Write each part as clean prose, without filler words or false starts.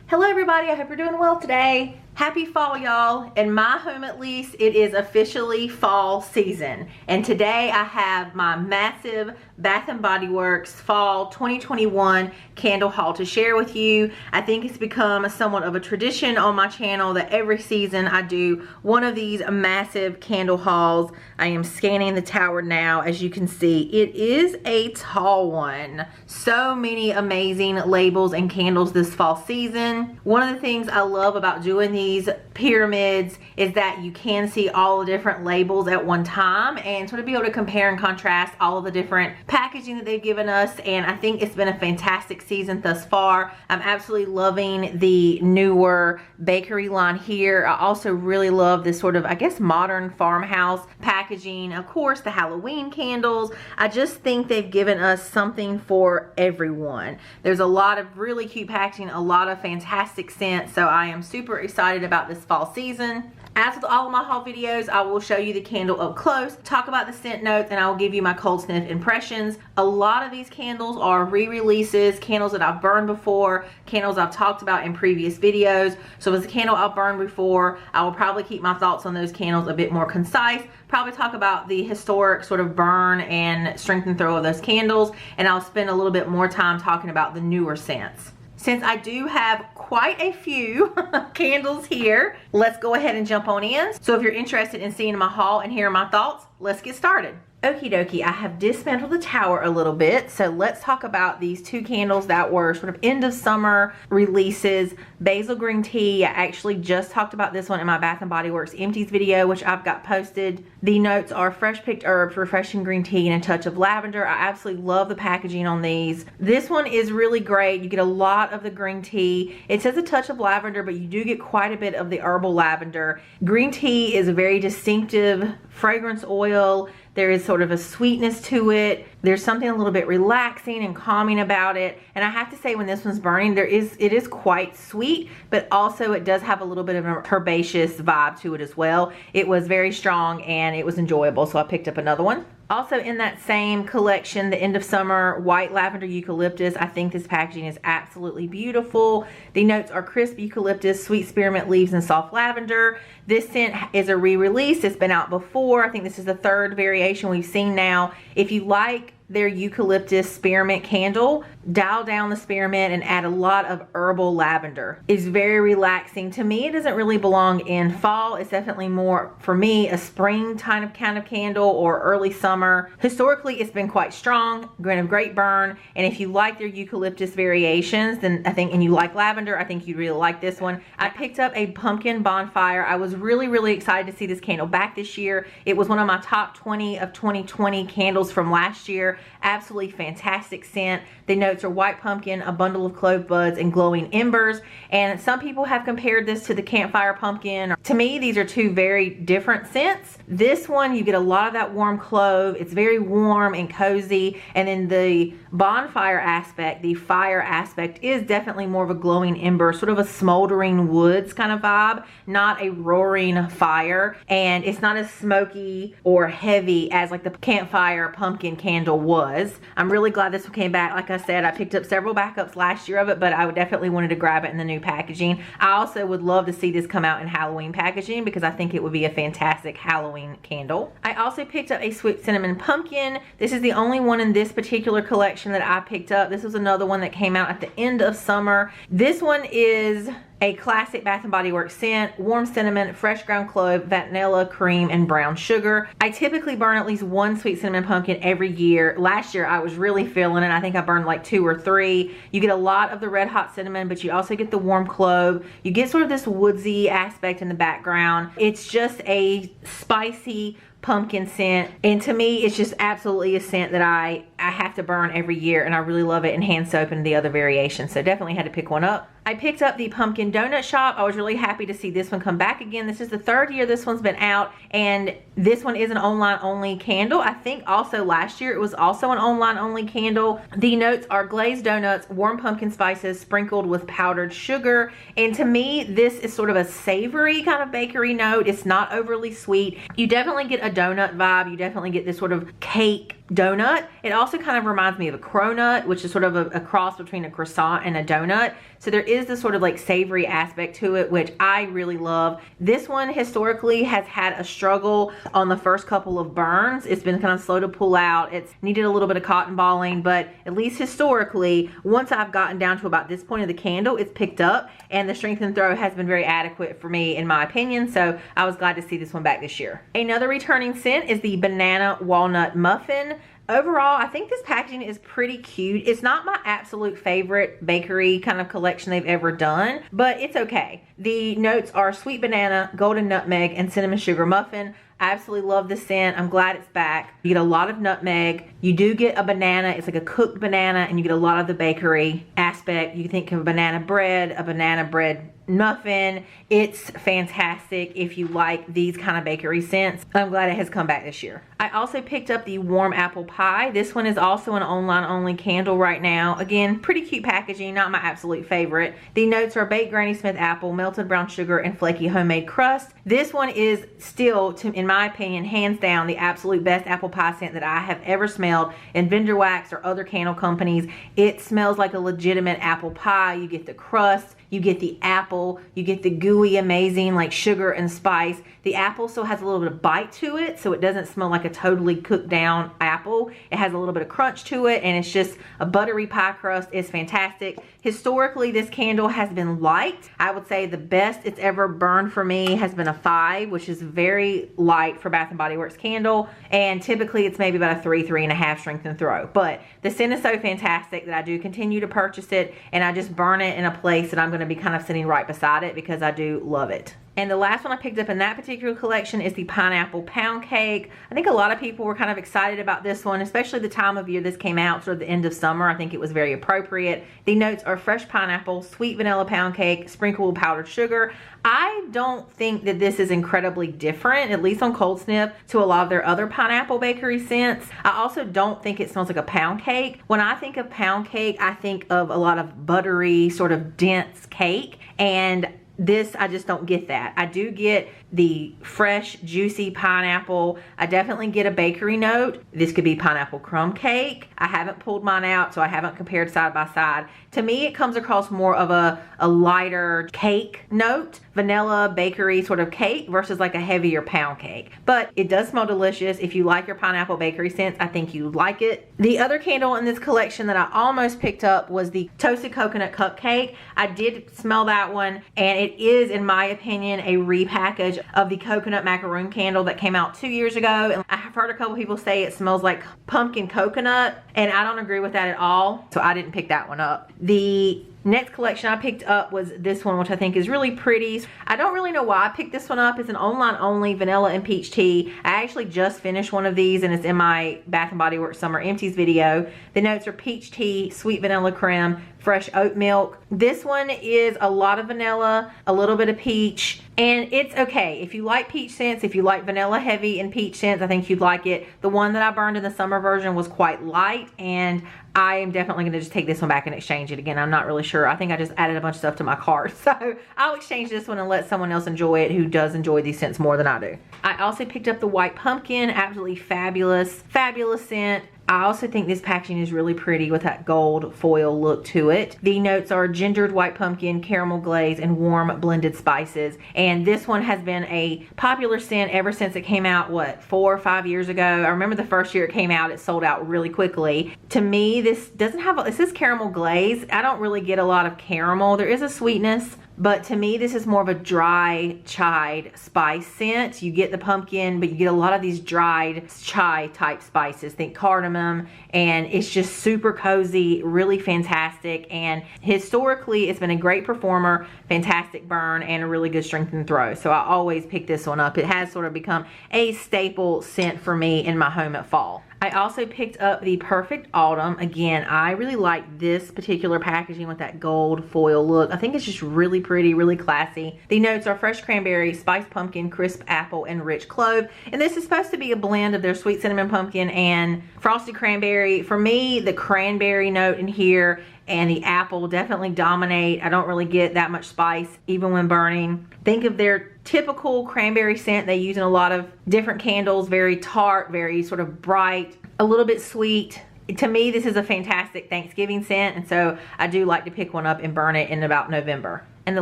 Hello everybody, I hope you're doing well today. Happy fall, y'all. In my home at least, it is officially fall season. And today I have my massive Bath & Body Works Fall 2021 candle haul to share with you. I think it's become somewhat of a tradition on my channel that every season I do one of these massive candle hauls. I am scanning the tower now. As you can see, it is a tall one. So many amazing labels and candles this fall season. One of the things I love about doing these pyramids is that you can see all the different labels at one time and sort of be able to compare and contrast all of the different packaging that they've given us, and I think it's been a fantastic season thus far. I'm absolutely loving the newer bakery line here. I also really love this sort of, I guess, modern farmhouse packaging. Of course, the Halloween candles. I just think they've given us something for everyone. There's a lot of really cute packaging, a lot of fantastic scents, so I am super excited about this fall season. As with all of my haul videos, I will show you the candle up close, talk about the scent notes, and I will give you my cold sniff impressions. A lot of these candles are re-releases, candles that I've burned before, candles I've talked about in previous videos. So if it's a candle I've burned before, I will probably keep my thoughts on those candles a bit more concise, probably talk about the historic sort of burn and strength and throw of those candles, and I'll spend a little bit more time talking about the newer scents. Since I do have quite a few candles here, let's go ahead and jump on in. So if you're interested in seeing my haul and hearing my thoughts, let's get started. Okie dokie, I have dismantled the tower a little bit, so let's talk about these two candles that were sort of end of summer releases. Basil Green Tea, I actually just talked about this one in my Bath & Body Works Empties video, which I've got posted. The notes are fresh picked herbs, refreshing green tea, and a touch of lavender. I absolutely love the packaging on these. This one is really great. You get a lot of the green tea. It says a touch of lavender, but you do get quite a bit of the herbal lavender. Green tea is a very distinctive fragrance oil. There is sort of a sweetness to it. There's something a little bit relaxing and calming about it. And I have to say, when this one's burning, it is quite sweet, but also it does have a little bit of a herbaceous vibe to it as well. It was very strong and it was enjoyable, so I picked up another one. Also in that same collection, the end of summer white lavender eucalyptus. I think this packaging is absolutely beautiful. The notes are crisp eucalyptus, sweet spearmint leaves, and soft lavender. This scent is a re-release. It's been out before. I think this is the third variation we've seen now. If you like their eucalyptus spearmint candle, dial down the spearmint and add a lot of herbal lavender. It's very relaxing. To me, it doesn't really belong in fall. It's definitely more, for me, a spring kind of candle or early summer. Historically, it's been quite strong, great burn, and if you like their eucalyptus variations, then I think, and you like lavender, I think you'd really like this one. I picked up a pumpkin bonfire. I was really excited to see this candle back this year. It was one of my top 20 of 2020 candles from last year. Absolutely fantastic scent. The notes are white pumpkin, a bundle of clove buds, and glowing embers. And some people have compared this to the campfire pumpkin. To me, these are two very different scents. This one, you get a lot of that warm clove. It's very warm and cozy. And then the bonfire aspect, the fire aspect, is definitely more of a glowing ember, sort of a smoldering woods kind of vibe, not a roaring fire. And it's not as smoky or heavy as like the campfire pumpkin candle was. I'm really glad this one came back. Like I said, I picked up several backups last year of it, but I would definitely wanted to grab it in the new packaging. I also would love to see this come out in Halloween packaging because I think it would be a fantastic Halloween candle. I also picked up a sweet cinnamon pumpkin. This is the only one in this particular collection that I picked up. This was another one that came out at the end of summer. This one is a classic Bath & Body Works scent: warm cinnamon, fresh ground clove, vanilla, cream, and brown sugar. I typically burn at least one sweet cinnamon pumpkin every year. Last year I was really feeling it. I think I burned like 2 or 3. You get a lot of the red hot cinnamon, but you also get the warm clove. You get sort of this woodsy aspect in the background. It's just a spicy pumpkin scent, and to me it's just absolutely a scent that I have to burn every year, and I really love it in hand soap and the other variations, so definitely had to pick one up. I picked up the pumpkin donut shop. I was really happy to see this one come back again. This is the 3rd year this one's been out, and this one is an online only candle. I think also last year it was also an online only candle. The notes are glazed donuts, warm pumpkin spices sprinkled with powdered sugar, and to me this is sort of a savory kind of bakery note. It's not overly sweet. You definitely get a donut vibe. You definitely get this sort of cake donut. It also kind of reminds me of a cronut, which is sort of a cross between a croissant and a donut. So there is this sort of like savory aspect to it, which I really love. This one historically has had a struggle on the first couple of burns. It's been kind of slow to pull out. It's needed a little bit of cotton balling, but at least historically, once I've gotten down to about this point of the candle, it's picked up, and the strength and throw has been very adequate for me in my opinion. So I was glad to see this one back this year. Another returning scent is the Banana Walnut Muffin. Overall, I think this packaging is pretty cute. It's not my absolute favorite bakery kind of collection they've ever done, but it's okay. The notes are sweet banana, golden nutmeg, and cinnamon sugar muffin. I absolutely love the scent. I'm glad it's back. You get a lot of nutmeg. You do get a banana. It's like a cooked banana, and you get a lot of the bakery aspect. You think of a banana bread muffin. It's fantastic if you like these kind of bakery scents. I'm glad it has come back this year. I also picked up the warm apple pie. This one is also an online only candle right now. Again, pretty cute packaging, not my absolute favorite. The notes are baked Granny Smith apple, melted brown sugar, and flaky homemade crust. This one is still, in my opinion, hands down the absolute best apple pie scent that I have ever smelled in vendor wax or other candle companies. It smells like a legitimate apple pie. You get the crust, you get the apple, you get the gooey, amazing like sugar and spice. The apple still has a little bit of bite to it, so it doesn't smell like a totally cooked down apple. It has a little bit of crunch to it, and it's just a buttery pie crust. It's fantastic. Historically, this candle has been liked. I would say the best it's ever burned for me has been a 5, which is very light for Bath & Body Works candle, and typically it's maybe about a 3.5 strength and throw. But the scent is so fantastic that I do continue to purchase it, and I just burn it in a place that I'm going to be kind of sitting right beside it because I do love it. And the last one I picked up in that particular collection is the Pineapple Pound Cake. I think a lot of people were kind of excited about this one, especially the time of year this came out, sort of the end of summer. I think it was very appropriate. The notes are fresh pineapple, sweet vanilla pound cake, sprinkled with powdered sugar. I don't think that this is incredibly different, at least on Cold Snip, to a lot of their other pineapple bakery scents. I also don't think it smells like a pound cake. When I think of pound cake, I think of a lot of buttery, sort of dense cake, and this, I just don't get that. I do get the fresh, juicy pineapple. I definitely get a bakery note. This could be pineapple crumb cake. I haven't pulled mine out, so I haven't compared side by side. To me, it comes across more of a lighter cake note, vanilla bakery sort of cake versus like a heavier pound cake. But it does smell delicious. If you like your pineapple bakery scents, I think you like it. The other candle in this collection that I almost picked up was the Toasted Coconut Cupcake. I did smell that one, and it is, in my opinion, a repackage of the coconut macaroon candle that came out 2 years ago. And I have heard a couple people say it smells like pumpkin coconut, and I don't agree with that at all, so I didn't pick that one up. The next collection I picked up was this one, which I think is really pretty. I don't really know why I picked this one up. It's an online only vanilla and peach tea. I actually just finished one of these, and it's in my Bath & Body Works Summer Empties video. The notes are peach tea, sweet vanilla creme, fresh oat milk. This one is a lot of vanilla, a little bit of peach, and it's okay. If you like peach scents, if you like vanilla heavy and peach scents, I think you'd like it. The one that I burned in the summer version was quite light, and I am definitely going to just take this one back and exchange it again. I'm not really sure. I think I just added a bunch of stuff to my cart. So I'll exchange this one and let someone else enjoy it who does enjoy these scents more than I do. I also picked up the White Pumpkin. Absolutely fabulous, fabulous scent. I also think this packaging is really pretty with that gold foil look to it. The notes are gingered white pumpkin, caramel glaze, and warm blended spices. And this one has been a popular scent ever since it came out, what, 4 or 5 years ago? I remember the first year it came out, it sold out really quickly. To me, this doesn't have, it says caramel glaze. I don't really get a lot of caramel. There is a sweetness, but to me, this is more of a dry chai spice scent. You get the pumpkin, but you get a lot of these dried chai type spices. Think cardamom, and it's just super cozy, really fantastic. And historically, it's been a great performer, fantastic burn, and a really good strength and throw. So I always pick this one up. It has sort of become a staple scent for me in my home at fall. I also picked up the Perfect Autumn. Again, I really like this particular packaging with that gold foil look. I think it's just really pretty, really classy. The notes are fresh cranberry, spiced pumpkin, crisp apple, and rich clove. And this is supposed to be a blend of their sweet cinnamon pumpkin and frosted cranberry. For me, the cranberry note in here and the apple definitely dominate. I don't really get that much spice even when burning. Think of their typical cranberry scent they use in a lot of different candles, very tart, very sort of bright, a little bit sweet. To me, this is a fantastic Thanksgiving scent, and so I do like to pick one up and burn it in about November. And the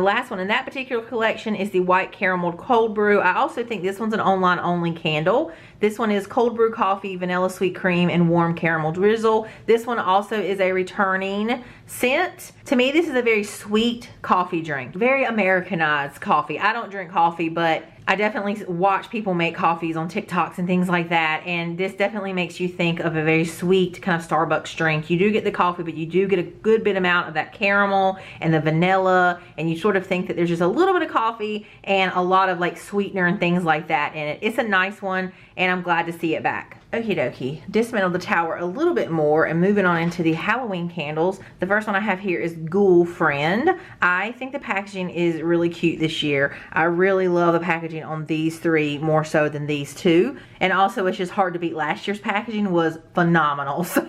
last one in that particular collection is the White Caramel Cold Brew. I also think this one's an online only candle. This one is cold brew coffee, vanilla sweet cream, and warm caramel drizzle. This one also is a returning scent. To me, this is a very sweet coffee drink. Very Americanized coffee. I don't drink coffee, but I definitely watch people make coffees on TikToks and things like that, and this definitely makes you think of a very sweet kind of Starbucks drink. You do get the coffee, but you do get a good bit amount of that caramel and the vanilla, and you sort of think that there's just a little bit of coffee and a lot of like sweetener and things like that in it. It's a nice one, and I'm glad to see it back. Okie dokie, dismantle the tower a little bit more and moving on into the Halloween candles. The first one I have here is Ghoul Friend. I think the packaging is really cute this year. I really love the packaging on these three more so than these two. And also it's just hard to beat. Last year's packaging was phenomenal. So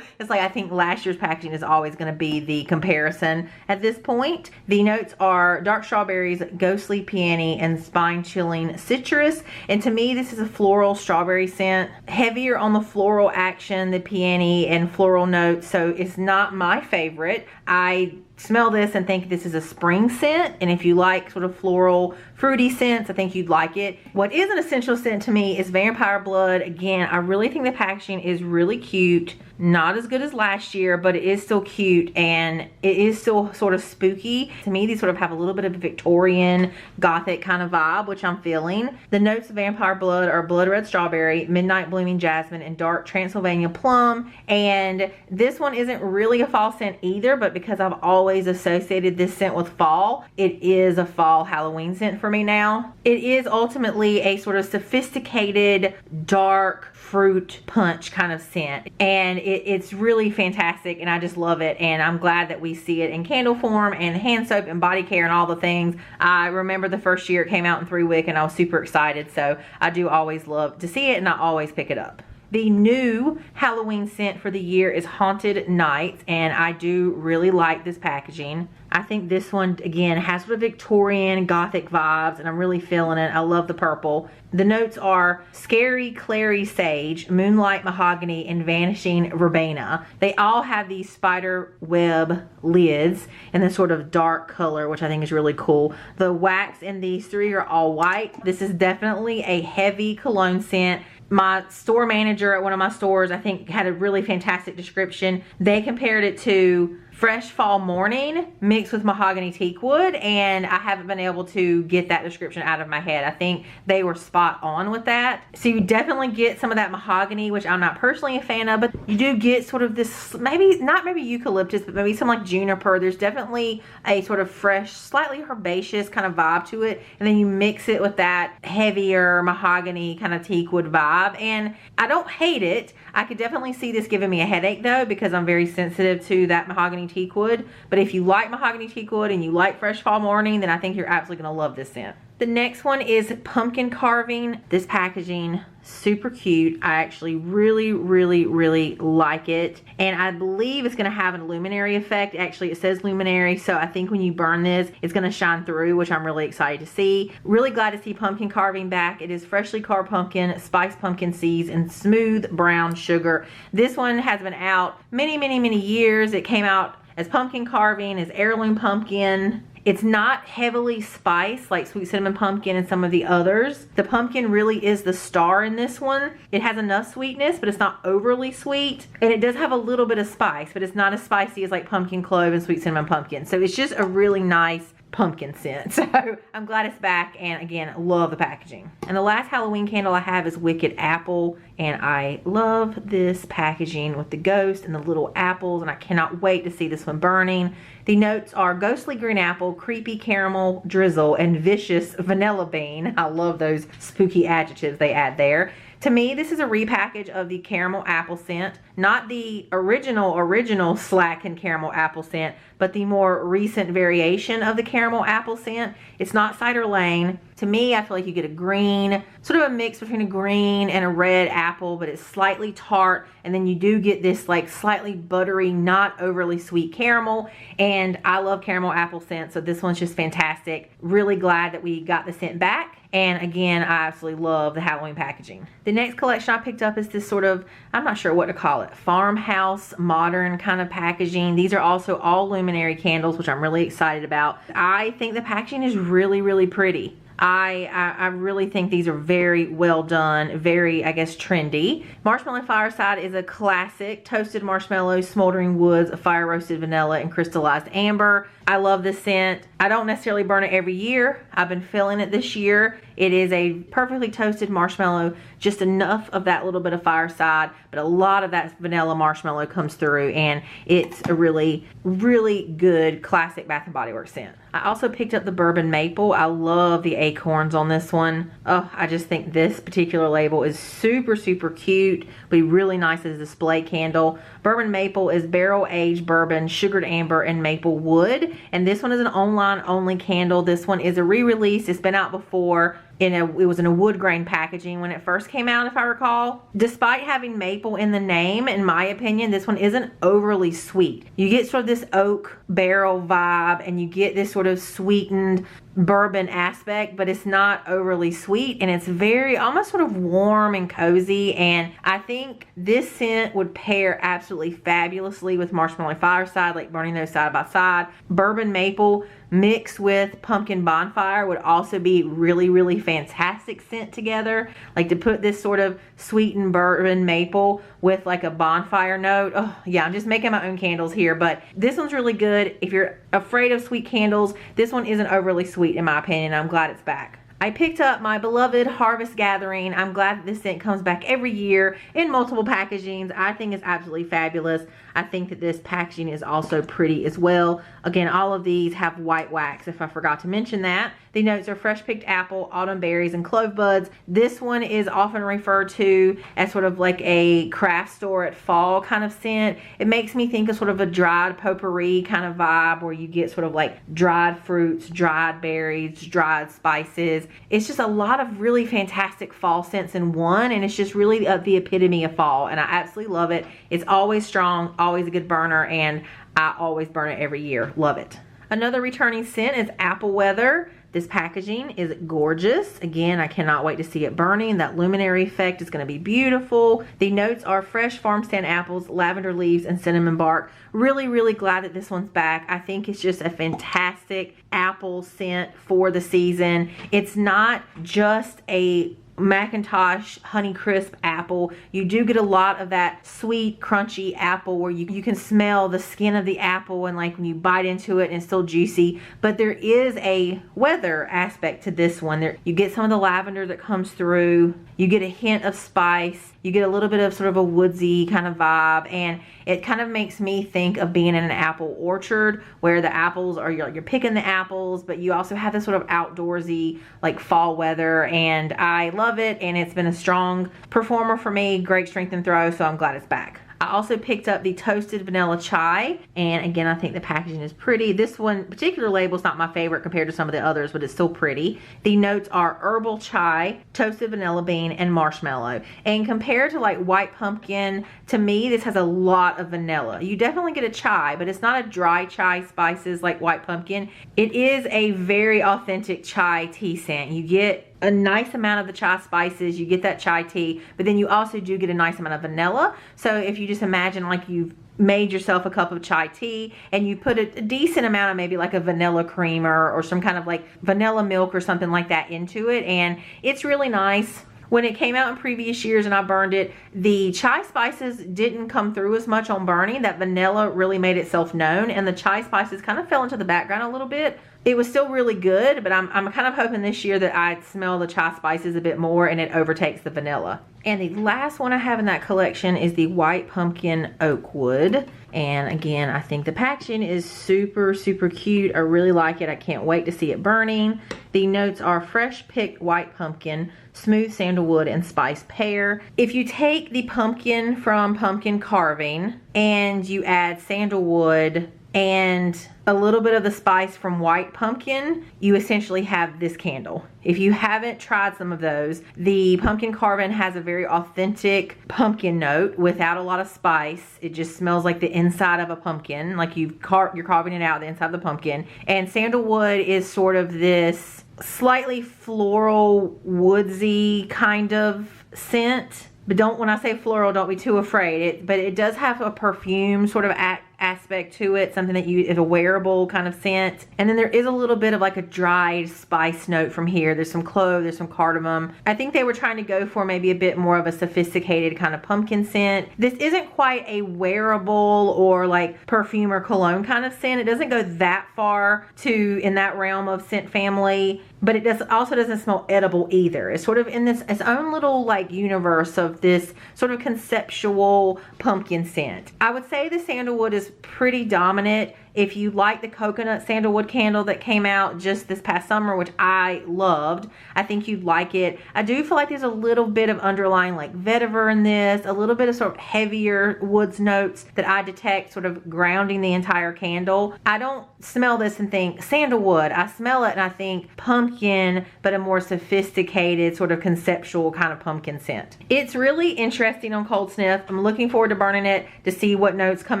it's like I think last year's packaging is always going to be the comparison at this point. The notes are dark strawberries, ghostly peony, and spine-chilling citrus. And to me, this is a floral strawberry scent. Heavier on the floral action, the peony and floral notes, so it's not my favorite. I smell this and think this is a spring scent, and if you like sort of floral fruity scents, I think you'd like it. What is an essential scent to me is Vampire Blood. Again, I really think the packaging is really cute. Not as good as last year, but it is still cute and it is still sort of spooky. To me, these sort of have a little bit of a Victorian gothic kind of vibe, which I'm feeling. The notes of Vampire Blood are blood red strawberry, midnight blooming jasmine, and dark Transylvania plum. And this one isn't really a fall scent either, but because I've always associated this scent with fall, it is a fall Halloween scent for me now. It is ultimately a sort of sophisticated, dark fruit punch kind of scent, and it's really fantastic, and I just love it, and I'm glad that we see it in candle form and hand soap and body care and all the things. I remember the first year it came out in 3 wick and I was super excited, so I do always love to see it and I always pick it up. The new Halloween scent for the year is Haunted Nights, and I do really like this packaging. I think this one, again, has sort of Victorian gothic vibes, and I'm really feeling it. I love the purple. The notes are Scary Clary Sage, Moonlight Mahogany, and Vanishing Verbena. They all have these spider web lids in this sort of dark color, which I think is really cool. The wax in these three are all white. This is definitely a heavy cologne scent. My store manager at one of my stores, I think, had a really fantastic description. They compared it to Fresh Fall Morning mixed with mahogany teakwood, and I haven't been able to get that description out of my head. I think they were spot on with that. So you definitely get some of that mahogany, which I'm not personally a fan of, but you do get sort of this, maybe not maybe eucalyptus, but maybe some like juniper. There's definitely a sort of fresh, slightly herbaceous kind of vibe to it, and then you mix it with that heavier mahogany kind of teakwood vibe, and I don't hate it. I could definitely see this giving me a headache though, because I'm very sensitive to that mahogany teakwood. But if you like mahogany teakwood and you like Fresh Fall Morning, then I think you're absolutely gonna love this scent. The next one is Pumpkin Carving. This packaging, super cute. I actually really like it, and I believe it's gonna have a luminary effect. Actually, it says luminary, so I think when you burn this, it's gonna shine through, which I'm really excited to see. Really glad to see Pumpkin Carving back. It is freshly carved pumpkin, spiced pumpkin seeds, and smooth brown sugar. This one has been out many years. It came out as pumpkin carving, as heirloom pumpkin. It's not heavily spiced like Sweet Cinnamon Pumpkin and some of the others. The pumpkin really is the star in this one. It has enough sweetness, but it's not overly sweet. And it does have a little bit of spice, but it's not as spicy as like Pumpkin Clove and Sweet Cinnamon Pumpkin. So it's just a really nice pumpkin scent. So I'm glad it's back, and again, love the packaging. And the last Halloween candle I have is Wicked Apple, and I love this packaging with the ghost and the little apples, and I cannot wait to see this one burning. The notes are ghostly green apple, creepy caramel drizzle, and vicious vanilla bean. I love those spooky adjectives they add there. To me, this is a repackage of the caramel apple scent, not the original slack and caramel apple scent, but the more recent variation of the caramel apple scent. It's not Cider Lane. To me, I feel like you get a green, sort of a mix between a green and a red apple, but it's slightly tart. And then you do get this like slightly buttery, not overly sweet caramel. And I love caramel apple scent, so this one's just fantastic. Really glad that we got the scent back. And again, I absolutely love the Halloween packaging. The next collection I picked up is this sort of, I'm not sure what to call it, farmhouse modern kind of packaging. These are also all luminary candles, which I'm really excited about. I think the packaging is really, really pretty. I really think these are very well done, very, I guess, trendy. Marshmallow Fireside is a classic. Toasted marshmallows, smoldering woods, fire roasted vanilla, and crystallized amber. I love this scent. I don't necessarily burn it every year. I've been feeling it this year. It is a perfectly toasted marshmallow, just enough of that little bit of fireside, but a lot of that vanilla marshmallow comes through, and it's a really, really good classic Bath & Body Works scent. I also picked up the Bourbon Maple. I love the acorns on this one. Oh, I just think this particular label is super, super cute. Be really nice as a display candle. Bourbon Maple is barrel aged bourbon, sugared amber, and maple wood. And this one is an online only candle. This one is a re-release. It's been out before. It was in a wood grain packaging when it first came out, if I recall. Despite having maple in the name, in my opinion, this one isn't overly sweet. You get sort of this oak barrel vibe, and you get this sort of sweetened bourbon aspect, but it's not overly sweet, and it's very almost sort of warm and cozy. And I think this scent would pair absolutely fabulously with Marshmallow Fireside, like burning those side by side. Bourbon Maple mixed with Pumpkin Bonfire would also be really, really fantastic scent together. Like to put this sort of sweetened bourbon maple with like a bonfire note. Oh yeah, I'm just making my own candles here, but this one's really good. If you're afraid of sweet candles, this one isn't overly sweet in my opinion. I'm glad it's back. I picked up my beloved Harvest Gathering. I'm glad that this scent comes back every year in multiple packagings. I think it's absolutely fabulous. I think that this packaging is also pretty as well. Again, all of these have white wax, if I forgot to mention that. The notes are fresh picked apple, autumn berries, and clove buds. This one is often referred to as sort of like a craft store at fall kind of scent. It makes me think of sort of a dried potpourri kind of vibe, where you get sort of like dried fruits, dried berries, dried spices. It's just a lot of really fantastic fall scents in one, and it's just really the epitome of fall, and I absolutely love it. It's always strong, always a good burner, and I always burn it every year. Love it. Another returning scent is Apple Weather. This packaging is gorgeous. Again, I cannot wait to see it burning. That luminary effect is going to be beautiful. The notes are fresh farm stand apples, lavender leaves, and cinnamon bark. Really, really glad that this one's back. I think it's just a fantastic apple scent for the season. It's not just a Macintosh Honeycrisp apple. You do get a lot of that sweet crunchy apple where you can smell the skin of the apple, and like when you bite into it and it's still juicy. But there is a weather aspect to this one. You get some of the lavender that comes through. You get a hint of spice. You get a little bit of sort of a woodsy kind of vibe, and it kind of makes me think of being in an apple orchard where the apples are, you're picking the apples, but you also have this sort of outdoorsy like fall weather, and I love it, and it's been a strong performer for me. Great strength and throw, so I'm glad it's back. I also picked up the toasted vanilla chai, and again, I think the packaging is pretty. This one particular label is not my favorite compared to some of the others, but it's still pretty. The notes are herbal chai, toasted vanilla bean, and marshmallow. And compared to like white pumpkin, to me, this has a lot of vanilla. You definitely get a chai, but it's not a dry chai spices like white pumpkin. It is a very authentic chai tea scent. You get a nice amount of the chai spices, you get that chai tea, but then you also do get a nice amount of vanilla. So if you just imagine like you've made yourself a cup of chai tea and you put a decent amount of maybe like a vanilla creamer or some kind of like vanilla milk or something like that into it, and it's really nice. When it came out in previous years and I burned it, the chai spices didn't come through as much on burning. That vanilla really made itself known, and the chai spices kind of fell into the background a little bit. It was still really good, but I'm kind of hoping this year that I smell the chai spices a bit more and it overtakes the vanilla. And the last one I have in that collection is the White Pumpkin Oakwood. And again, I think the packaging is super, super cute. I really like it. I can't wait to see it burning. The notes are fresh picked white pumpkin, smooth sandalwood, and spiced pear. If you take the pumpkin from pumpkin carving and you add sandalwood and a little bit of the spice from white pumpkin, you essentially have this candle. If you haven't tried some of those, the pumpkin carbon has a very authentic pumpkin note without a lot of spice. It just smells like the inside of a pumpkin, like you're carving it out the inside of the pumpkin. And sandalwood is sort of this slightly floral, woodsy kind of scent. But when I say floral, don't be too afraid. But it does have a perfume sort of aspect to it, something that is a wearable kind of scent. And then there is a little bit of like a dried spice note from here. There's some clove, there's some cardamom. I think they were trying to go for maybe a bit more of a sophisticated kind of pumpkin scent. This isn't quite a wearable or like perfume or cologne kind of scent. It doesn't go that far in that realm of scent family, but it also doesn't smell edible either. It's sort of in its own little like universe of this sort of conceptual pumpkin scent. I would say the sandalwood is pretty dominant. If you like the coconut sandalwood candle that came out just this past summer, which I loved, I think you'd like it. I do feel like there's a little bit of underlying like vetiver in this, a little bit of sort of heavier woods notes that I detect sort of grounding the entire candle. I don't smell this and think sandalwood. I smell it and I think pumpkin, but a more sophisticated sort of conceptual kind of pumpkin scent. It's really interesting on cold sniff. I'm looking forward to burning it to see what notes come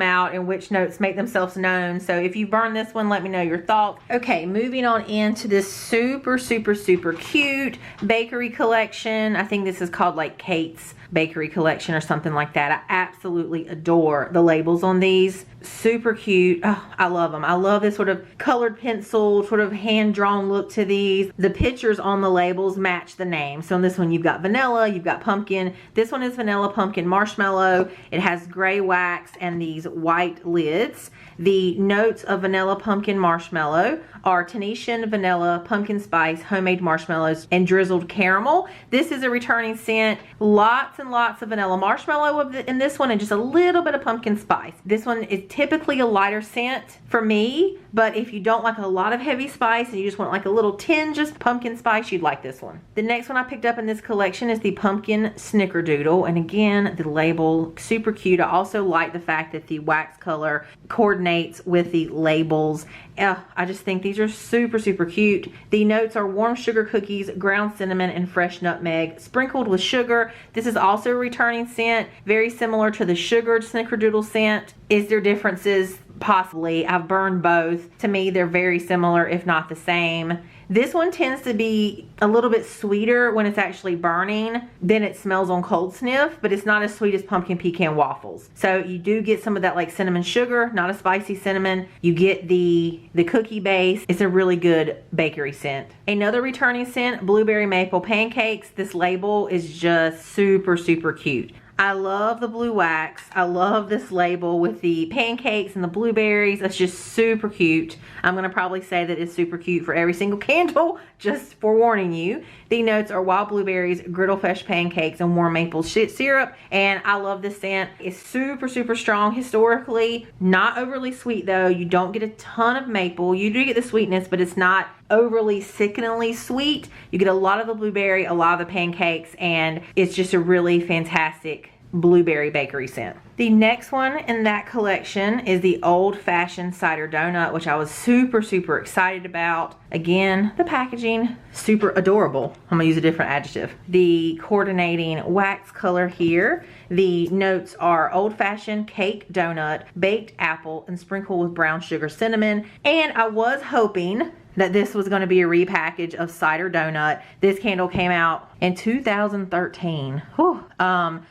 out and which notes make themselves known. So if you burn this one, let me know your thoughts. Okay, moving on into this super, super, super cute bakery collection. I think this is called like Kate's Bakery Collection or something like that. I absolutely adore the labels on these. Super cute. Oh, I love them. I love this sort of colored pencil, sort of hand-drawn look to these. The pictures on the labels match the name. So in this one, you've got vanilla, you've got pumpkin. This one is vanilla, pumpkin, marshmallow. It has gray wax and these white lids. The notes of vanilla, pumpkin, marshmallow are Tunisian vanilla, pumpkin spice, homemade marshmallows, and drizzled caramel. This is a returning scent. Lots and lots of vanilla marshmallow in this one and just a little bit of pumpkin spice. This one is typically a lighter scent for me, but if you don't like a lot of heavy spice and you just want like a little tinge of pumpkin spice, you'd like this one. The next one I picked up in this collection is the pumpkin Snickerdoodle, and again, the label, super cute. I also like the fact that the wax color coordinates with the labels. I just think these are super, super cute. The notes are warm sugar cookies, ground cinnamon, and fresh nutmeg sprinkled with sugar. This is also a returning scent, very similar to the sugared Snickerdoodle scent. Is there differences? Possibly. I've burned both. To me, they're very similar, if not the same. This one tends to be a little bit sweeter when it's actually burning than it smells on cold sniff, but it's not as sweet as pumpkin pecan waffles. So you do get some of that like cinnamon sugar, not a spicy cinnamon. You get the cookie base. It's a really good bakery scent. Another returning scent, blueberry maple pancakes. This label is just super, super cute. I love the blue wax. I love this label with the pancakes and the blueberries. That's just super cute. I'm going to probably say that it's super cute for every single candle, just forewarning you. The notes are wild blueberries, griddle-fresh pancakes, and warm maple syrup. And I love this scent. It's super, super strong historically. Not overly sweet though. You don't get a ton of maple. You do get the sweetness, but it's not overly sickeningly sweet. You get a lot of the blueberry, a lot of the pancakes, and it's just a really fantastic blueberry bakery scent. The next one in that collection is the old-fashioned cider donut, which I was super, super excited about. Again, the packaging, super adorable. I'm gonna use a different adjective. The coordinating wax color here. The notes are old-fashioned cake donut, baked apple, and sprinkled with brown sugar cinnamon. And I was hoping that this was going to be a repackage of cider donut. This candle came out in 2013. Whew.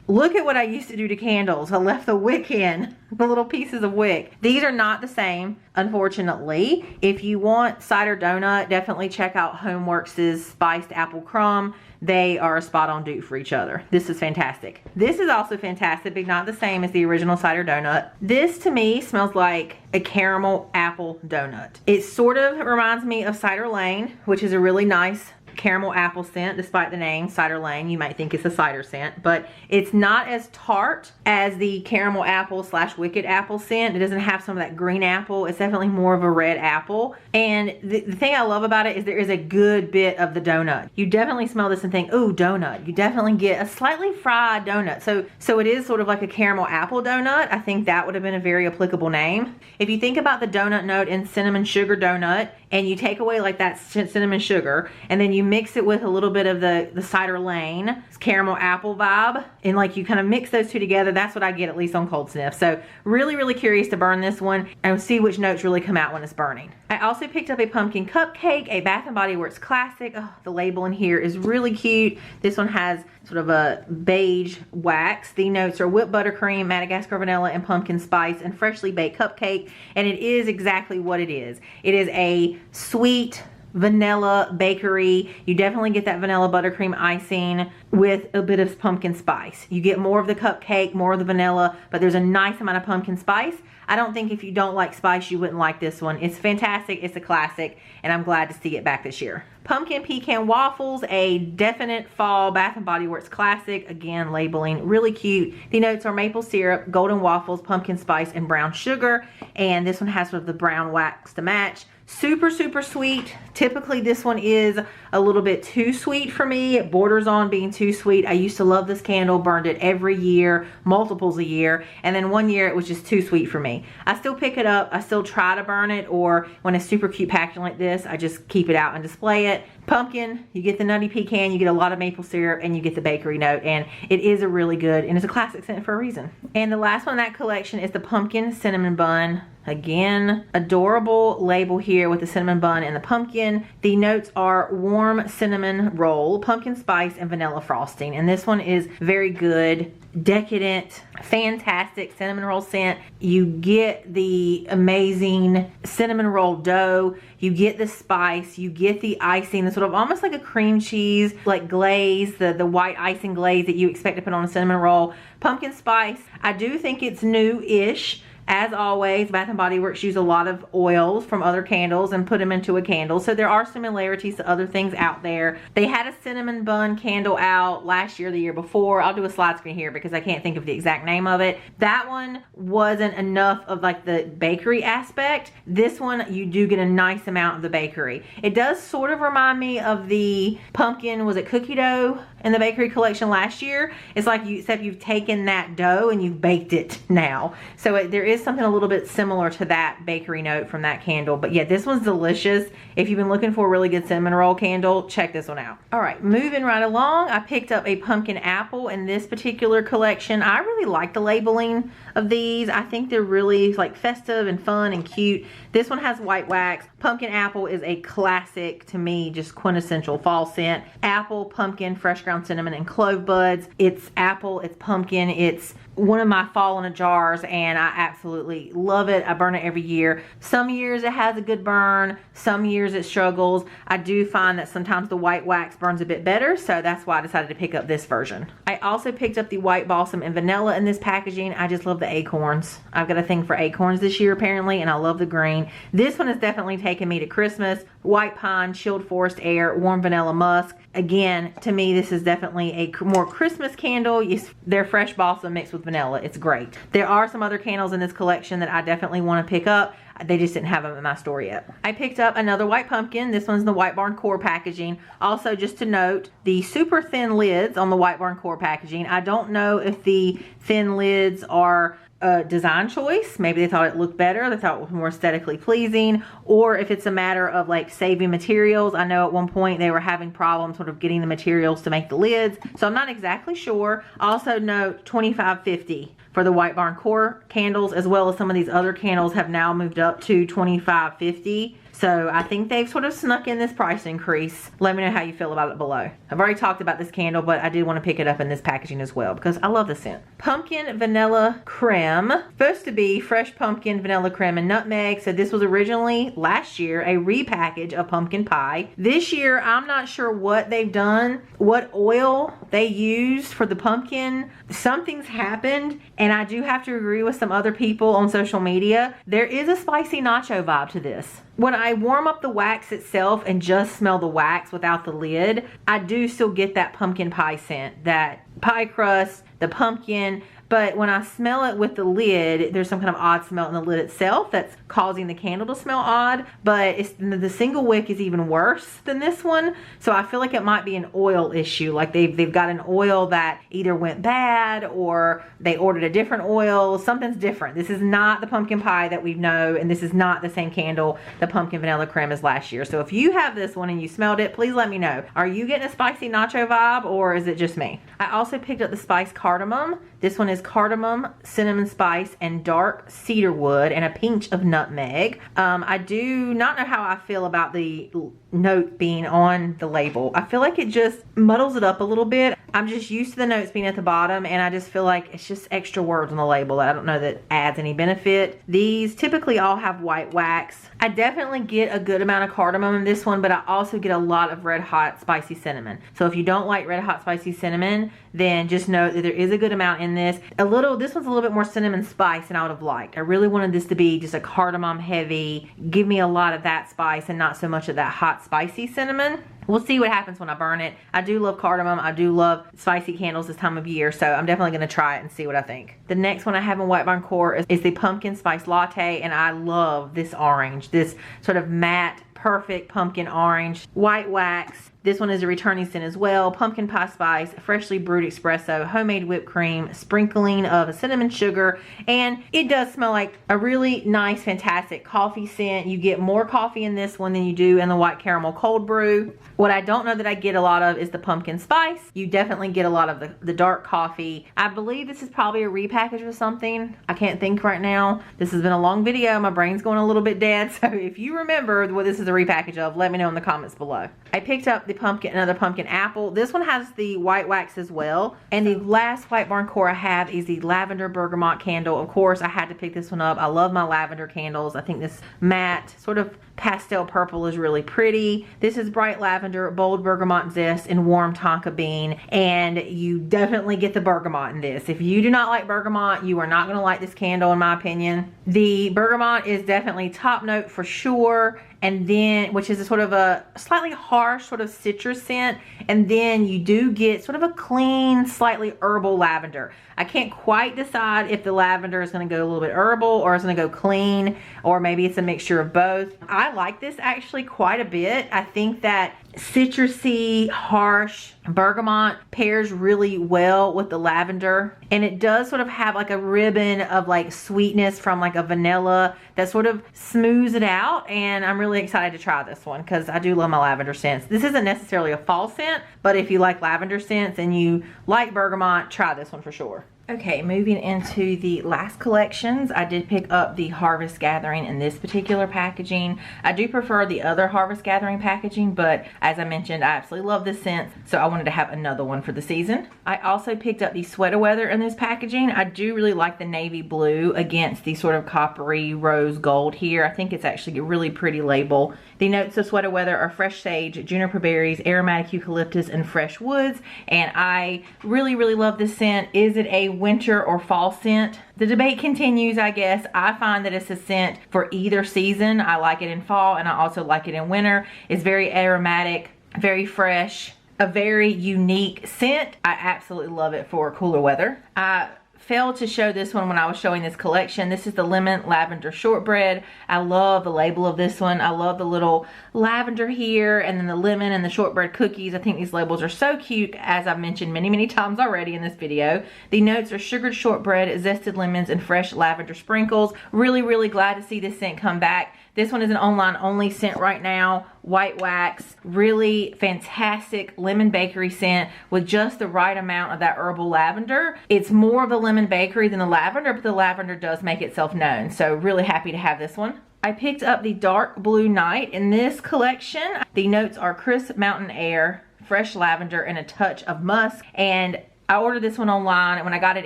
Look at what I used to do to candles. I left the wick in, the little pieces of wick. These are not the same, unfortunately. If you want cider donut, definitely check out Homeworks' spiced apple crumb. They are a spot on dupe for each other. This is fantastic. This is also fantastic, but not the same as the original cider donut. This to me smells like a caramel apple donut. It sort of reminds me of Cider Lane, which is a really nice caramel apple scent, despite the name Cider Lane. You might think it's a cider scent, but it's not as tart as the caramel apple / wicked apple scent. It doesn't have some of that green apple. It's definitely more of a red apple. And the thing I love about it is there is a good bit of the donut. You definitely smell this and think, ooh, donut. You definitely get a slightly fried donut. So it is sort of like a caramel apple donut. I think that would have been a very applicable name. If you think about the donut note in cinnamon sugar donut, and you take away like that cinnamon sugar, and then you mix it with a little bit of the Cider Lane caramel apple vibe, and like you kind of mix those two together, that's what I get, at least on cold sniff. So really, really curious to burn this one and see which notes really come out when it's burning. I also picked up a pumpkin cupcake, a Bath & Body Works classic. Oh, the label in here is really cute. This one has sort of a beige wax. The notes are whipped buttercream, Madagascar vanilla, and pumpkin spice, and freshly baked cupcake. And it is exactly what it is. It is a sweet vanilla bakery. You definitely get that vanilla buttercream icing with a bit of pumpkin spice. You get more of the cupcake, more of the vanilla, but there's a nice amount of pumpkin spice. I don't think if you don't like spice, you wouldn't like this one. It's fantastic. It's a classic, and I'm glad to see it back this year. Pumpkin Pecan Waffles, a definite fall Bath & Body Works classic. Again, labeling really cute. The notes are maple syrup, golden waffles, pumpkin spice, and brown sugar. And this one has sort of the brown wax to match. Super, super sweet. Typically this one is a little bit too sweet for me. It borders on being too sweet. I used to love this candle, burned it every year, multiples a year, and then one year it was just too sweet for me. I still pick it up, I still try to burn it, or when it's super cute packaging like this, I just keep it out and display it. Pumpkin, you get the nutty pecan, you get a lot of maple syrup, and you get the bakery note, and it is a really good, and it's a classic scent for a reason. And the last one in that collection is the Pumpkin Cinnamon Bun. Again, adorable label here with the cinnamon bun and the pumpkin. The notes are warm cinnamon roll, pumpkin spice, and vanilla frosting. And this one is very good, decadent, fantastic cinnamon roll scent. You get the amazing cinnamon roll dough. You get the spice, you get the icing, the sort of almost like a cream cheese, like glaze, the white icing glaze that you expect to put on a cinnamon roll. Pumpkin spice, I do think it's new-ish. As always, Bath & Body Works use a lot of oils from other candles and put them into a candle. So there are similarities to other things out there. They had a cinnamon bun candle out last year, the year before. I'll do a slide screen here because I can't think of the exact name of it. That one wasn't enough of like the bakery aspect. This one, you do get a nice amount of the bakery. It does sort of remind me of the pumpkin, was it cookie dough in the bakery collection last year? It's like except you've taken that dough and you've baked it now. So there is something a little bit similar to that bakery note from that candle. But yeah, this one's delicious. If you've been looking for a really good cinnamon roll candle, check this one out. All right, moving right along, I picked up a pumpkin apple in this particular collection. I really like the labeling of these. I think they're really like festive and fun and cute. This one has white wax. Pumpkin apple is a classic to me, just quintessential fall scent. Apple, pumpkin, fresh ground cinnamon, and clove buds. It's apple, it's pumpkin, it's one of my fall in a jars, and I absolutely love it. I burn it every year. Some years it has a good burn, some years it struggles. I do find that sometimes the white wax burns a bit better, so that's why I decided to pick up this version. I also picked up the white balsam and vanilla in this packaging. I just love the acorns. I've got a thing for acorns this year apparently, and I love the green. This one has definitely taken me to Christmas. White pine, chilled forest air, warm vanilla musk. Again, to me, this is definitely a more Christmas candle. They're fresh balsam mixed with vanilla. It's great. There are some other candles in this collection that I definitely want to pick up. They just didn't have them in my store yet. I picked up another white pumpkin. This one's the White Barn Core packaging. Also, just to note, the super thin lids on the White Barn Core packaging. I don't know if the thin lids are a design choice. Maybe they thought it looked better. They thought it was more aesthetically pleasing, or if it's a matter of like saving materials. I know at one point they were having problems sort of getting the materials to make the lids, so I'm not exactly sure. Also note $25.50 for the White Barn Core candles, as well as some of these other candles have now moved up to $25.50. So I think they've sort of snuck in this price increase. Let me know how you feel about it below. I've already talked about this candle, but I did want to pick it up in this packaging as well because I love the scent. Pumpkin Vanilla Creme. Supposed to be fresh pumpkin, vanilla creme, and nutmeg. So this was originally last year a repackage of pumpkin pie. This year, I'm not sure what they've done, what oil they used for the pumpkin. Something's happened, and I do have to agree with some other people on social media. There is a spicy nacho vibe to this. when I warm up the wax itself and just smell the wax without the lid, I do still get that pumpkin pie scent, that pie crust, the pumpkin. But when I smell it with the lid, there's some kind of odd smell in the lid itself that's causing the candle to smell odd. But the single wick is even worse than this one. So I feel like it might be an oil issue. Like they've got an oil that either went bad or they ordered a different oil. Something's different. This is not the pumpkin pie that we know, and this is not the same candle, the pumpkin vanilla creme, as last year. So if you have this one and you smelled it, please let me know. Are you getting a spicy nacho vibe, or is it just me? I also picked up the spice cardamom. This one is cardamom, cinnamon spice, and dark cedar wood, and a pinch of nutmeg. I do not know how I feel about the note being on the label. I feel like it just muddles it up a little bit. I'm just used to the notes being at the bottom, and I just feel like it's just extra words on the label that I don't know that adds any benefit. These typically all have white wax. I definitely get a good amount of cardamom in this one, but I also get a lot of red hot spicy cinnamon. So if you don't like red hot spicy cinnamon, then just know that there is a good amount in this. This one's a little bit more cinnamon spice than I would have liked. I really wanted this to be just a cardamom heavy, give me a lot of that spice and not so much of that hot spicy cinnamon. We'll see what happens when I burn it. I do love cardamom. I do love spicy candles this time of year, so I'm definitely going to try it and see what I think. The next one I have in White Barn Core is the pumpkin spice latte, and I love this orange, this sort of matte, perfect pumpkin orange, white wax. This one is a returning scent as well. Pumpkin pie spice, freshly brewed espresso, homemade whipped cream, sprinkling of cinnamon sugar, and it does smell like a really nice, fantastic coffee scent. You get more coffee in this one than you do in the white caramel cold brew. What I don't know that I get a lot of is the pumpkin spice. You definitely get a lot of the dark coffee. I believe this is probably a repackage of something. I can't think right now. This has been a long video. My brain's going a little bit dead. So if you remember what this is a repackage of, let me know in the comments below. I picked up the another pumpkin apple. This one has the white wax as well. And the last White Barn Core I have is the lavender bergamot candle. Of course, I had to pick this one up. I love my lavender candles. I think this matte sort of pastel purple is really pretty. This is bright lavender, bold bergamot zest, and warm tonka bean. And you definitely get the bergamot in this. If you do not like bergamot, you are not going to like this candle, in my opinion. The bergamot is definitely top note for sure. And then, which is a sort of a slightly harsh sort of citrus scent. And then you do get sort of a clean, slightly herbal lavender. I can't quite decide if the lavender is going to go a little bit herbal or it's going to go clean, or maybe it's a mixture of both. I like this actually quite a bit. I think that citrusy, harsh bergamot pairs really well with the lavender, and it does sort of have like a ribbon of like sweetness from like a vanilla that sort of smooths it out. And I'm really excited to try this one because I do love my lavender scents. This isn't necessarily a fall scent, but if you like lavender scents and you like bergamot, try this one for sure. Okay, moving into the last collections, I did pick up the Harvest Gathering in this particular packaging. I do prefer the other Harvest Gathering packaging, but as I mentioned, I absolutely love this scent, so I wanted to have another one for the season. I also picked up the Sweater Weather in this packaging. I do really like the navy blue against the sort of coppery rose gold here. I think it's actually a really pretty label. The notes of Sweater Weather are fresh sage, juniper berries, aromatic eucalyptus, and fresh woods, and I really, really love this scent. Is it a winter or fall scent? The debate continues, I guess. I find that it's a scent for either season. I like it in fall and I also like it in winter. It's very aromatic, very fresh, a very unique scent. I absolutely love it for cooler weather. I failed to show this one when I was showing this collection. This is the Lemon Lavender Shortbread. I love the label of this one. I love the little lavender here and then the lemon and the shortbread cookies. I think these labels are so cute, as I've mentioned many, many times already in this video. The notes are sugared shortbread, zested lemons, and fresh lavender sprinkles. Really, really glad to see this scent come back. This one is an online only scent right now. White wax, really fantastic lemon bakery scent with just the right amount of that herbal lavender. It's more of a lemon bakery than the lavender, but the lavender does make itself known. So really happy to have this one. I picked up the Dark Blue Night in this collection. The notes are crisp mountain air, fresh lavender, and a touch of musk. And I ordered this one online, and when I got it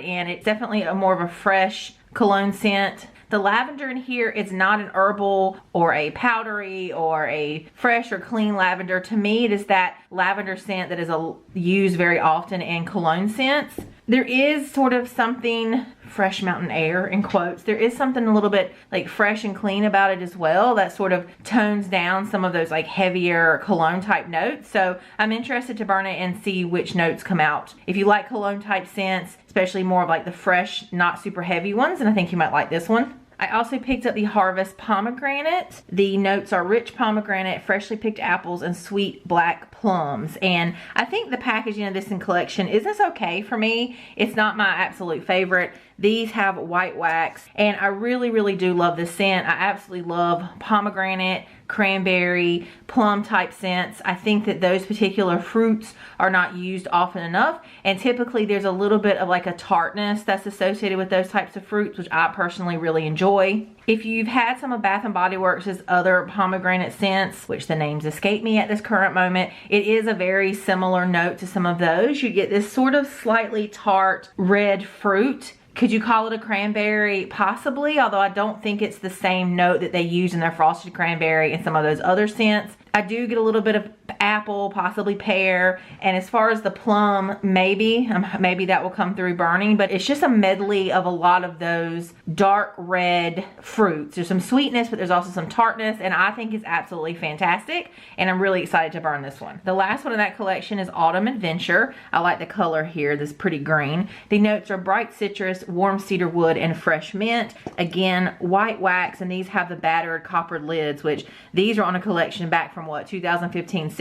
in, it's definitely more of a fresh cologne scent. The lavender in here is not an herbal or a powdery or a fresh or clean lavender. To me, it is that lavender scent that is used very often in cologne scents. There is sort of something fresh mountain air in quotes. There is something a little bit like fresh and clean about it as well that sort of tones down some of those like heavier cologne type notes. So I'm interested to burn it and see which notes come out. If you like cologne type scents, especially more of like the fresh, not super heavy ones, then I think you might like this one. I also picked up the Harvest Pomegranate. The notes are rich pomegranate, freshly picked apples, and sweet black plums. And I think the packaging of this in collection is this okay for me. It's not my absolute favorite. These have white wax, and I really, really do love this scent. I absolutely love pomegranate, cranberry, plum type scents. I think that those particular fruits are not used often enough, and typically there's a little bit of like a tartness that's associated with those types of fruits, which I personally really enjoy. If you've had some of Bath & Body Works' other pomegranate scents, which the names escape me at this current moment, it is a very similar note to some of those. You get this sort of slightly tart red fruit. Could you call it a cranberry? Possibly, although I don't think it's the same note that they use in their frosted cranberry and some of those other scents. I do get a little bit of apple, possibly pear, and as far as the plum, maybe that will come through burning, but it's just a medley of a lot of those dark red fruits. There's some sweetness, but there's also some tartness, and I think it's absolutely fantastic, and I'm really excited to burn this one. The last one in that collection is Autumn Adventure. I like the color here, this pretty green. The notes are bright citrus, warm cedar wood, and fresh mint. Again, white wax, and these have the battered coppered lids, which these are on a collection back from what, 2015-16.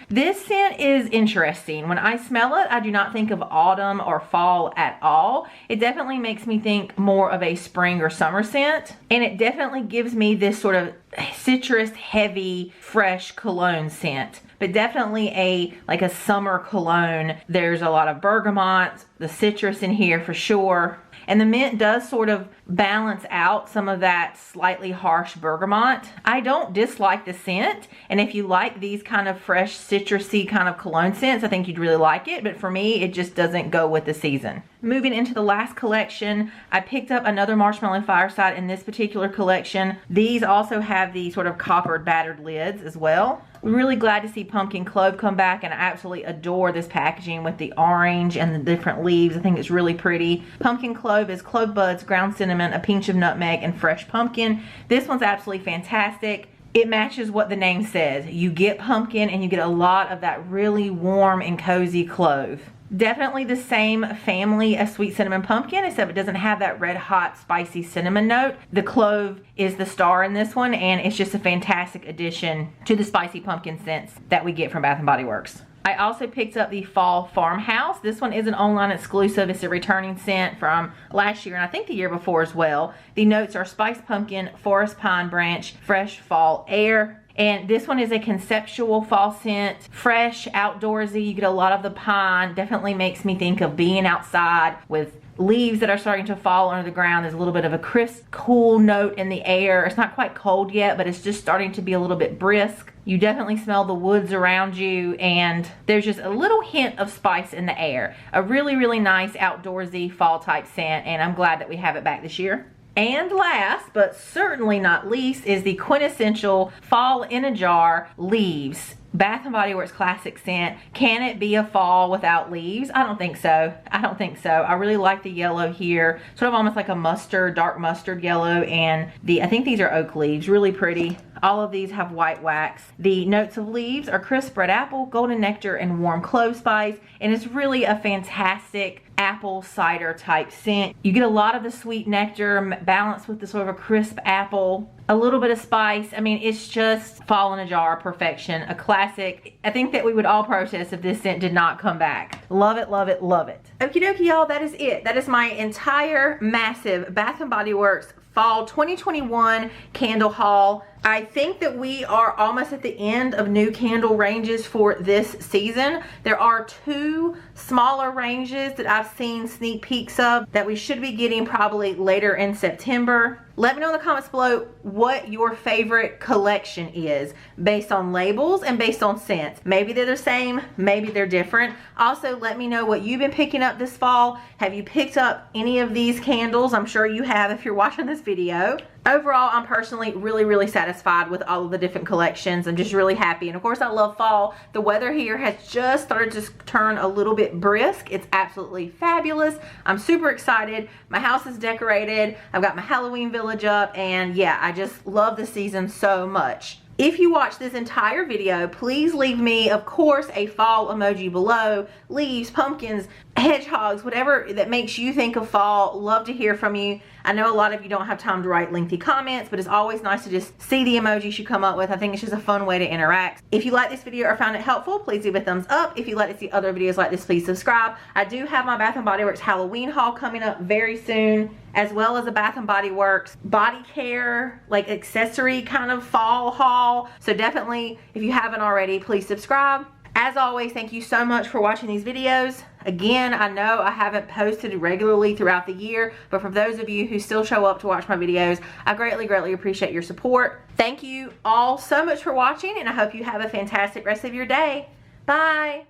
This scent is interesting. When I smell it, I do not think of autumn or fall at all. It definitely makes me think more of a spring or summer scent, and it definitely gives me this sort of citrus heavy fresh cologne scent, but definitely like a summer cologne. There's a lot of bergamot, the citrus in here for sure. And the mint does sort of balance out some of that slightly harsh bergamot. I don't dislike the scent, and if you like these kind of fresh citrusy kind of cologne scents, I think you'd really like it, but for me it just doesn't go with the season. Moving into the last collection, I picked up another Marshmallow Fireside in this particular collection. These also have the sort of coppered battered lids as well. We're really glad to see Pumpkin Clove come back, and I absolutely adore this packaging with the orange and the different leaves. I think it's really pretty. Pumpkin Clove is clove buds, ground cinnamon, a pinch of nutmeg, and fresh pumpkin. This one's absolutely fantastic. It matches what the name says. You get pumpkin and you get a lot of that really warm and cozy clove. Definitely the same family as Sweet Cinnamon Pumpkin, except it doesn't have that red hot spicy cinnamon note. The clove is the star in this one, and it's just a fantastic addition to the spicy pumpkin scents that we get from Bath & Body Works. I also picked up the Fall Farmhouse. This one is an online exclusive. It's a returning scent from last year and I think the year before as well. The notes are spiced pumpkin, forest pine branch, fresh fall air. And this one is a conceptual fall scent, fresh, outdoorsy. You get a lot of the pine. Definitely makes me think of being outside with leaves that are starting to fall under the ground. There's a little bit of a crisp, cool note in the air. It's not quite cold yet, but it's just starting to be a little bit brisk. You definitely smell the woods around you, and there's just a little hint of spice in the air. A really, really nice outdoorsy fall type scent, and I'm glad that we have it back this year. And last, but certainly not least, is the quintessential fall in a jar leaves. Bath & Body Works classic scent. Can it be a fall without leaves? I don't think so. I don't think so. I really like the yellow here. Sort of almost like a mustard, dark mustard yellow. And I think these are oak leaves. Really pretty. All of these have white wax. The notes of leaves are crisp red apple, golden nectar, and warm clove spice. And it's really a fantastic apple cider type scent. You get a lot of the sweet nectar balanced with the sort of a crisp apple, a little bit of spice. I mean, it's just fall in a jar perfection, a classic. I think that we would all protest if this scent did not come back. Love it, love it, love it. Okie dokie, y'all, that is it. That is my entire massive Bath & Body Works Fall 2021 candle haul. I think that we are almost at the end of new candle ranges for this season. There are 2 smaller ranges that I've seen sneak peeks of that we should be getting probably later in September. Let me know in the comments below what your favorite collection is based on labels and based on scents. Maybe they're the same, maybe they're different. Also, let me know what you've been picking up this fall. Have you picked up any of these candles? I'm sure you have if you're watching this video. Overall, I'm personally really satisfied with all of the different collections. I'm just really happy. And of course, I love fall. The weather here has just started to turn a little bit brisk. It's absolutely fabulous. I'm super excited. My house is decorated. I've got my Halloween village up. And yeah, I just love the season so much. If you watch this entire video, please leave me, of course, a fall emoji below. Leaves, pumpkins, hedgehogs, whatever that makes you think of fall. Love to hear from you. I know a lot of you don't have time to write lengthy comments, but it's always nice to just see the emojis you come up with. I think it's just a fun way to interact. If you like this video or found it helpful, please give it a thumbs up. If you'd like to see other videos like this, please subscribe. I do have my Bath & Body Works Halloween haul coming up very soon, as well as a Bath & Body Works body care, like accessory kind of fall haul. So definitely, if you haven't already, please subscribe. As always, thank you so much for watching these videos. Again, I know I haven't posted regularly throughout the year, but for those of you who still show up to watch my videos, I greatly appreciate your support. Thank you all so much for watching, and I hope you have a fantastic rest of your day. Bye.